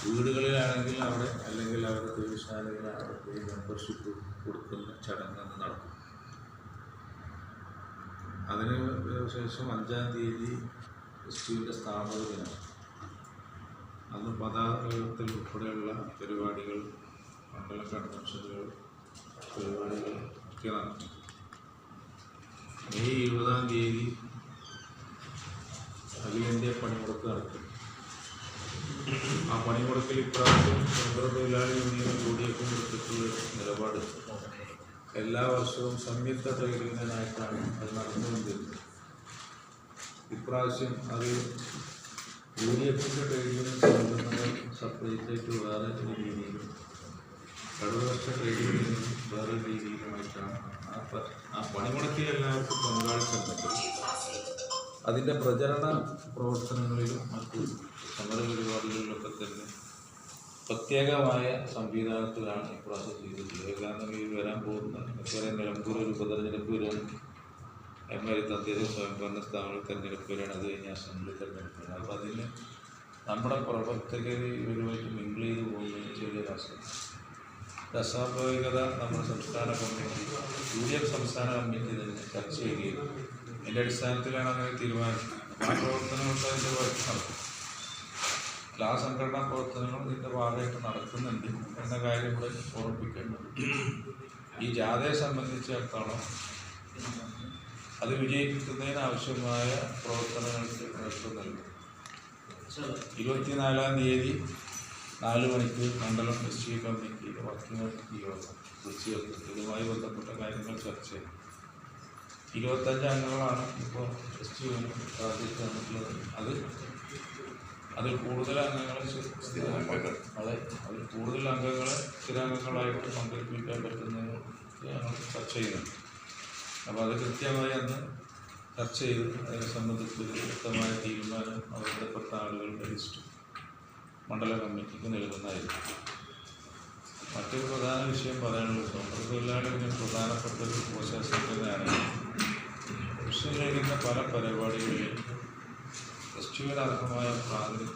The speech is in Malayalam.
വീടുകളിലാണെങ്കിൽ അവിടെ അല്ലെങ്കിൽ അവരുടെ തൊഴിൽശാലകളിൽ അവിടെ പോയി മെമ്പർഷിപ്പ് കൊടുക്കുന്ന ചടങ്ങ് നടക്കും. അതിന് ശേഷം 5-ാം തീയതി എസ്.ടിയുടെ സ്ഥാപക ദിനം. അന്ന് പതാകത്തിൽ ഉൾപ്പെടെയുള്ള പരിപാടികൾ, മണ്ഡല കൺവെൻഷനുകൾ, പരിപാടികൾ ഒക്കെ നടക്കും. മെയ് 20-ാം തീയതി അഖിലേന്ത്യാ പണിമുടക്ക് നടക്കും. ആ പണിമുടക്കിൽ ഇപ്രാവശ്യം തൊഴിലാളി യൂണിയനും UDF-ഉം എടുത്തിട്ടുള്ള നിലപാട് എല്ലാ വർഷവും സംയുക്ത ട്രേഡ് യൂണിയനായിട്ടാണ് അത് നടന്നുകൊണ്ടിരുന്നത്. ഇപ്രാവശ്യം അത് UDF-ൻ്റെ ട്രേഡ് യൂണിയൻ സംഘടനകൾ സെപ്പറേറ്റ് ആയിട്ട് വേറെ രീതിയിലും ഇടതുപക്ഷ ട്രേഡ് യൂണിയനും വേറെ രീതിയിലുമായിട്ടാണ് ആ പണിമുടക്കിൽ എല്ലാവർക്കും പങ്കാളിത്തമുണ്ട്. അതിൻ്റെ പ്രചരണ പ്രവർത്തനങ്ങളിലും മറ്റു സമര പരിപാടികളിലൊക്കെ തന്നെ പ്രത്യേകമായ സംവിധാനത്തിലാണ് ഇപ്രാവശ്യം ചെയ്തിട്ടുള്ളത്. കാരണം ഈ വരാൻ പോകുന്ന നിലമ്പൂർ ഒരു ഉപതെരഞ്ഞെടുപ്പ് വരാണ്, എംഎൽഎ തദ്ദേശ സ്വയംഭരണ സ്ഥാപന തെരഞ്ഞെടുപ്പ് വരാണ്, അത് കഴിഞ്ഞ അസംബ്ലി തെരഞ്ഞെടുപ്പാണ്. അപ്പോൾ അതിന് നമ്മുടെ പ്രവർത്തകർ ഇവരുമായിട്ട് മിങ്കിൾ ചെയ്ത് പോകുന്നതിന് ചെറിയൊരു അസ്വാഭാവികത നമ്മുടെ സംസ്ഥാന കമ്മിറ്റി, UDF സംസ്ഥാന കമ്മിറ്റി തന്നെ ചർച്ച ചെയ്യുകയും അതിൻ്റെ അടിസ്ഥാനത്തിലാണ് അങ്ങനെ തീരുമാനിച്ചത്. ആ പ്രവർത്തനങ്ങൾക്ക് അതിൻ്റെ വർക്ക് നടക്കും. എല്ലാ സംഘടനാ പ്രവർത്തനങ്ങളും ഇതിൻ്റെ ഭാഗമായിട്ട് നടക്കുന്നുണ്ട് എന്ന കാര്യം കൂടെ ഓർമ്മിപ്പിക്കേണ്ടത്. ഈ ജാഥയെ സംബന്ധിച്ചിടത്തോളം അത് വിജയിപ്പിക്കുന്നതിനാവശ്യമായ പ്രവർത്തനങ്ങൾക്ക് നേതൃത്വം നൽകും. 24-ാം തീയതി 4 മണിക്ക് മണ്ഡലം ST കമ്മിറ്റിയുടെ വർക്കിംഗ് യോഗം വിളിച്ചു ചേർത്ത് ഇതുമായി ബന്ധപ്പെട്ട കാര്യങ്ങൾ ചർച്ച ചെയ്യും. 25 അംഗങ്ങളാണ് ഇപ്പോൾ ST പ്രാദേശിക തന്നിട്ടുള്ളത്. അതിൽ കൂടുതൽ അംഗങ്ങളെ സ്ഥിരാംഗങ്ങളായിട്ട് പങ്കെടുപ്പിക്കാൻ പറ്റുന്നത് ഞങ്ങൾ ചർച്ച ചെയ്യുന്നുണ്ട്. അപ്പോൾ അത് കൃത്യമായി അന്ന് ചർച്ച ചെയ്ത് അതിനെ സംബന്ധിച്ച് വ്യക്തമായ തീരുമാനം ബന്ധപ്പെട്ട ആളുകളുടെ ലിസ്റ്റ് മണ്ഡല കമ്മിറ്റിക്ക് നൽകുന്നതായിരിക്കും. മറ്റൊരു പ്രധാന വിഷയം പറയാനുള്ളത്, തൊഴിലാളികളുടെ പ്രധാനപ്പെട്ട ഒരു പ്രോത്സാഹനമാണ് മുസ്ലിം ലീഗിൻ്റെ പല പരിപാടികളിലും STയുടെ അർഹമായ പ്രാതിനിധ്യം